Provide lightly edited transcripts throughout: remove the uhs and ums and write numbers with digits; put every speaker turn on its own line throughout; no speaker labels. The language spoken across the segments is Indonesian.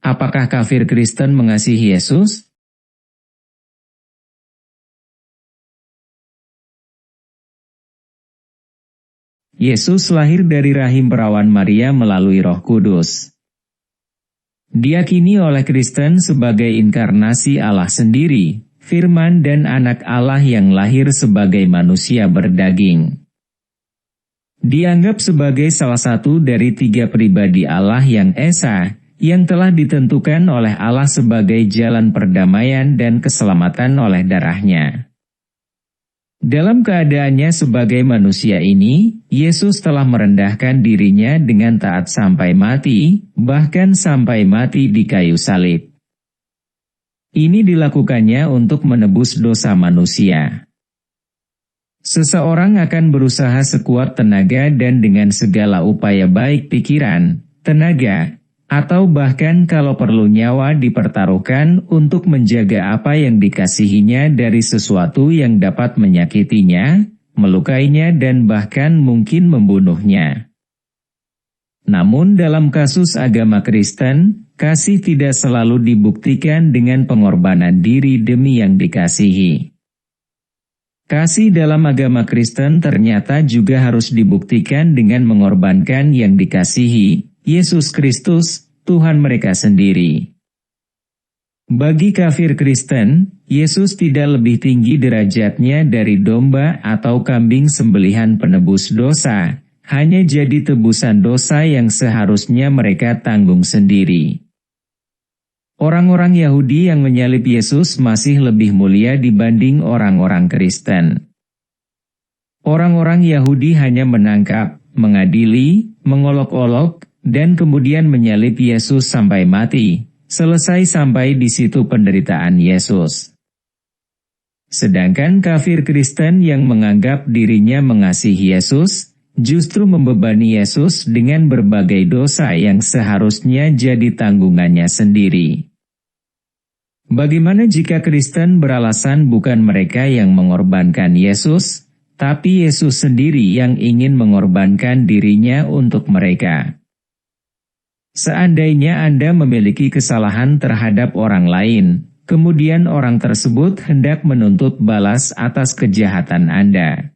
Apakah kafir Kristen mengasihi Yesus? Yesus lahir dari rahim perawan Maria melalui Roh Kudus. Diyakini oleh Kristen sebagai inkarnasi Allah sendiri, Firman dan anak Allah yang lahir sebagai manusia berdaging. Dianggap sebagai salah satu dari 3 pribadi Allah yang esa, yang telah ditentukan oleh Allah sebagai jalan perdamaian dan keselamatan oleh darahnya. Dalam keadaannya sebagai manusia ini, Yesus telah merendahkan dirinya dengan taat sampai mati, bahkan sampai mati di kayu salib. Ini dilakukannya untuk menebus dosa manusia. Seseorang akan berusaha sekuat tenaga dan dengan segala upaya baik pikiran, tenaga, atau bahkan kalau perlu nyawa dipertaruhkan untuk menjaga apa yang dikasihinya dari sesuatu yang dapat menyakitinya, melukainya dan bahkan mungkin membunuhnya. Namun dalam kasus agama Kristen, kasih tidak selalu dibuktikan dengan pengorbanan diri demi yang dikasihi. Kasih dalam agama Kristen ternyata juga harus dibuktikan dengan mengorbankan yang dikasihi, Yesus Kristus, Tuhan mereka sendiri. Bagi kafir Kristen, Yesus tidak lebih tinggi derajatnya dari domba atau kambing sembelihan penebus dosa, hanya jadi tebusan dosa yang seharusnya mereka tanggung sendiri. Orang-orang Yahudi yang menyalib Yesus masih lebih mulia dibanding orang-orang Kristen. Orang-orang Yahudi hanya menangkap, mengadili, mengolok-olok, dan kemudian menyalib Yesus sampai mati. Selesai sampai di situ penderitaan Yesus. Sedangkan kafir Kristen yang menganggap dirinya mengasihi Yesus, justru membebani Yesus dengan berbagai dosa yang seharusnya jadi tanggungannya sendiri. Bagaimana jika Kristen beralasan bukan mereka yang mengorbankan Yesus, tapi Yesus sendiri yang ingin mengorbankan dirinya untuk mereka? Seandainya Anda memiliki kesalahan terhadap orang lain, kemudian orang tersebut hendak menuntut balas atas kejahatan Anda.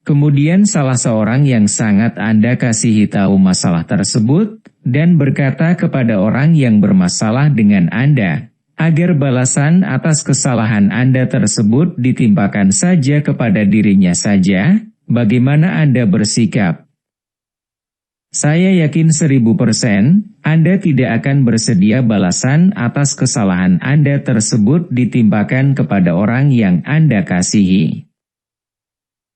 Kemudian salah seorang yang sangat Anda kasihi tahu masalah tersebut, dan berkata kepada orang yang bermasalah dengan Anda, agar balasan atas kesalahan Anda tersebut ditimpakan saja kepada dirinya saja, bagaimana Anda bersikap? Saya yakin 1000% Anda tidak akan bersedia balasan atas kesalahan Anda tersebut ditimpakan kepada orang yang Anda kasihi.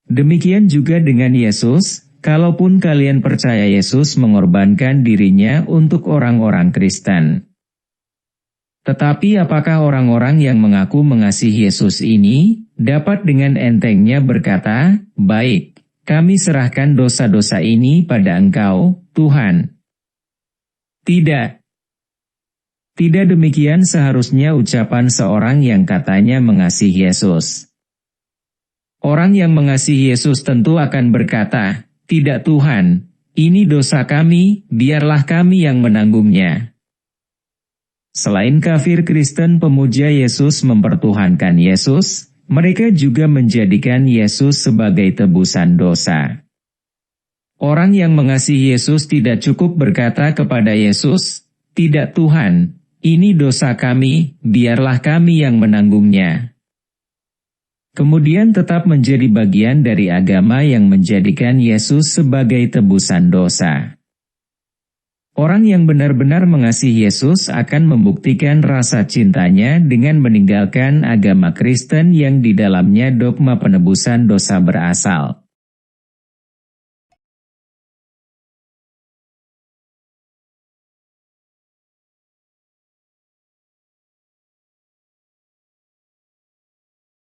Demikian juga dengan Yesus, kalaupun kalian percaya Yesus mengorbankan dirinya untuk orang-orang Kristen. Tetapi apakah orang-orang yang mengaku mengasihi Yesus ini dapat dengan entengnya berkata, "Baik, kami serahkan dosa-dosa ini pada Engkau, Tuhan"? Tidak. Tidak demikian seharusnya ucapan seorang yang katanya mengasihi Yesus. Orang yang mengasihi Yesus tentu akan berkata, "Tidak Tuhan, ini dosa kami, biarlah kami yang menanggungnya." Selain kafir Kristen pemuja Yesus mempertuhankan Yesus, mereka juga menjadikan Yesus sebagai tebusan dosa. Orang yang mengasihi Yesus tidak cukup berkata kepada Yesus, "Tidak Tuhan, ini dosa kami, biarlah kami yang menanggungnya." Kemudian tetap menjadi bagian dari agama yang menjadikan Yesus sebagai tebusan dosa. Orang yang benar-benar mengasihi Yesus akan membuktikan rasa cintanya dengan meninggalkan agama Kristen yang di dalamnya dogma penebusan dosa berasal.